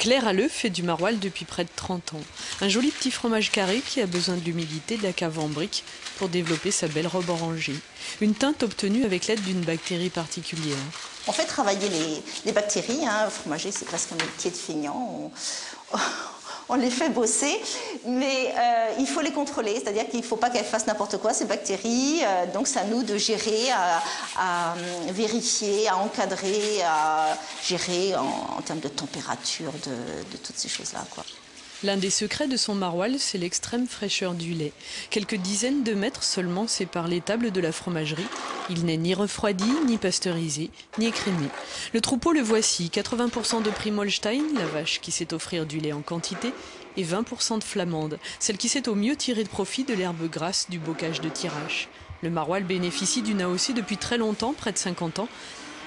Claire Halleux fait du maroilles depuis près de 30 ans. Un joli petit fromage carré qui a besoin de l'humidité de la cave en brique pour développer sa belle robe orangée. Une teinte obtenue avec l'aide d'une bactérie particulière. On fait travailler les bactéries. Fromager, c'est presque un métier de feignant. On les fait bosser, mais il faut les contrôler, c'est-à-dire qu'il ne faut pas qu'elles fassent n'importe quoi, ces bactéries. Donc c'est à nous de gérer, à vérifier, à encadrer, à gérer en termes de température, de toutes ces choses-là, quoi. L'un des secrets de son maroilles, c'est l'extrême fraîcheur du lait. Quelques dizaines de mètres seulement séparent l'étable de la fromagerie. Il n'est ni refroidi, ni pasteurisé, ni écrémé. Le troupeau le voici, 80% de Prime Holstein, la vache qui sait offrir du lait en quantité, et 20% de Flamande, celle qui sait au mieux tirer de profit de l'herbe grasse du bocage de Thiérache. Le maroilles bénéficie d'une AOC depuis très longtemps, près de 50 ans,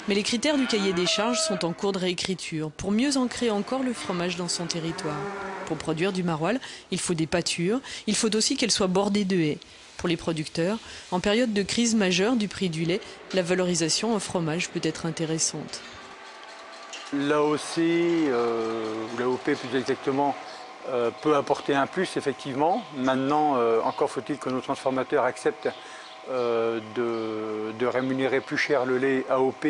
mais les critères du cahier des charges sont en cours de réécriture pour mieux ancrer encore le fromage dans son territoire. Pour produire du maroilles, il faut des pâtures, il faut aussi qu'elles soient bordées de haies. Pour les producteurs, en période de crise majeure du prix du lait, la valorisation en fromage peut être intéressante. L'AOC, ou l'AOP plus exactement, peut apporter un plus effectivement. Maintenant, encore faut-il que nos transformateurs acceptent de rémunérer plus cher le lait AOP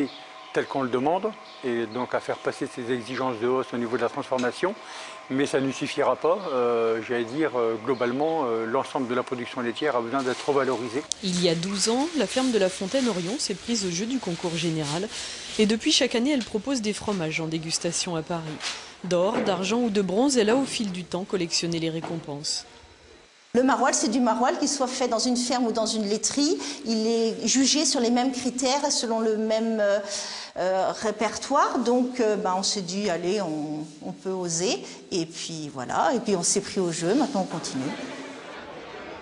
tel qu'on le demande, et donc à faire passer ces exigences de hausse au niveau de la transformation. Mais ça ne suffira pas. J'allais dire, globalement, l'ensemble de la production laitière a besoin d'être revalorisé. Il y a 12 ans, la ferme de la Fontaine-Orion s'est prise au jeu du concours général. Et depuis, chaque année, elle propose des fromages en dégustation à Paris. D'or, d'argent ou de bronze, elle a au fil du temps collectionné les récompenses. Le maroilles, c'est du maroilles, qu'il soit fait dans une ferme ou dans une laiterie. Il est jugé sur les mêmes critères, selon le même répertoire. Donc, on s'est dit, allez, on peut oser. Et puis voilà, et puis on s'est pris au jeu, maintenant on continue.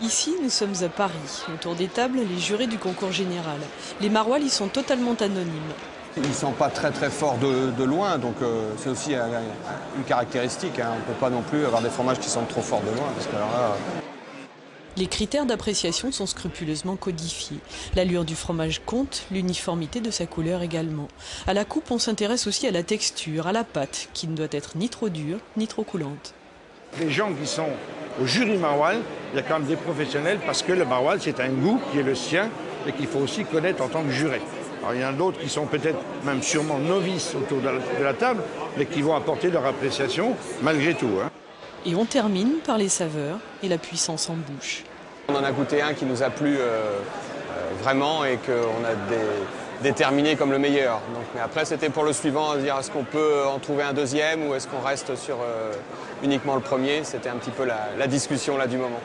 Ici, nous sommes à Paris. Autour des tables, les jurés du concours général. Les maroilles y sont totalement anonymes. Ils ne sont pas très forts de loin, donc c'est aussi une caractéristique. On ne peut pas non plus avoir des fromages qui sont trop forts de loin, parce que alors là... Les critères d'appréciation sont scrupuleusement codifiés. L'allure du fromage compte, l'uniformité de sa couleur également. À la coupe, on s'intéresse aussi à la texture, à la pâte, qui ne doit être ni trop dure, ni trop coulante. Les gens qui sont au jury maroilles, il y a quand même des professionnels, parce que le maroilles, c'est un goût qui est le sien et qu'il faut aussi connaître en tant que juré. Alors, il y en a d'autres qui sont peut-être même sûrement novices autour de la table, mais qui vont apporter leur appréciation malgré tout. Et on termine par les saveurs et la puissance en bouche. On en a goûté un qui nous a plu vraiment et qu'on a déterminé comme le meilleur. Donc, mais après, c'était pour le suivant, à dire est-ce qu'on peut en trouver un deuxième ou est-ce qu'on reste sur uniquement le premier. C'était un petit peu la discussion là, du moment.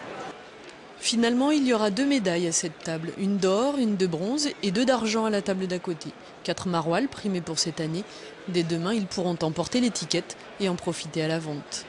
Finalement, il y aura 2 médailles à cette table, une d'or, une de bronze et 2 d'argent à la table d'à côté. 4 maroilles primés pour cette année. Dès demain, ils pourront emporter l'étiquette et en profiter à la vente.